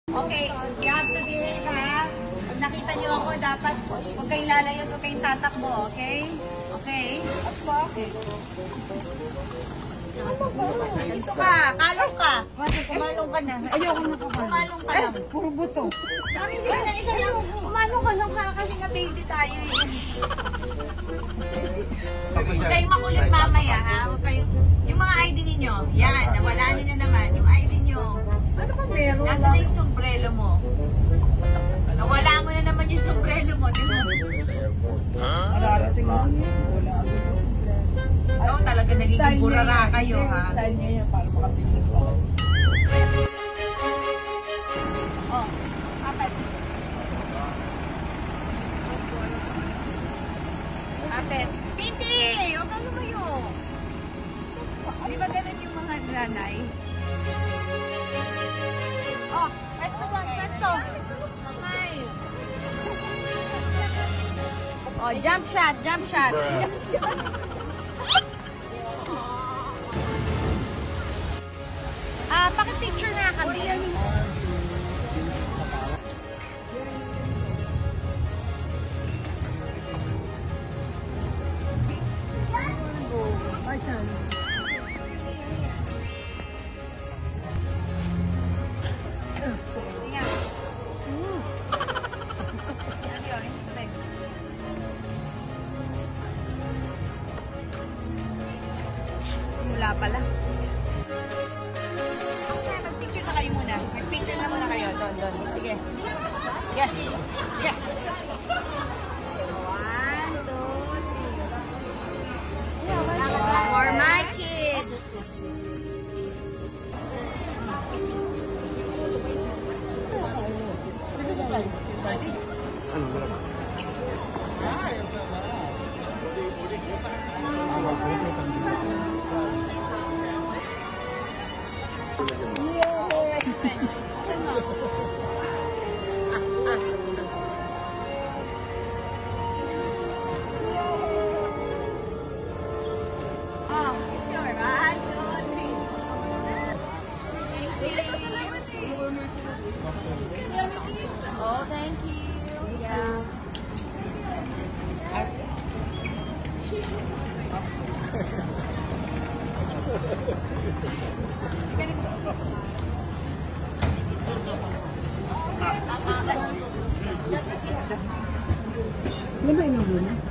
Okay, you have to behave, ha? Pag nakita niyo ako, dapat huwag kayong lalayo, huwag kayong tatakbo, okay? Okay? Okay. Dito ka, kalong ka. Kumalong ka na. Ayoko na kumalong. Kumalong ka lang. Puro buto. Kami sige na isa lang. Kumalong ka lang kasi nga baby tayo eh. Huwag kayong makulit mamaya, ha? Huwag kayong... Yung mga ID ninyo, yan, nawala nyo naman. Yung ID nyo. Ano ka meron? Nasa na yung sombrero mo? Nawala mo na naman yung sombrero mo, di ba? Mararating mo. Wala. Oo, talaga nagiging burara kayo, ha? Style niya yan, para makapili ko. Oh, apat. Apat. Pinti! Huwag kang lumayo. Di ba ganun yung mga nanay? Oh, presto doon, presto. Smile. Oh, jump shot, jump shot. Jump shot. Paki-picture na kami. Ay, saan? Simula pala. Okay, mag-picture na kayo muna. Mag-picture na muna kayo. Doon. Sige. Yeah. Yeah. 1, 2, 3. For my kids. Oh, thank you. Yeah. Ano ba inuwi na?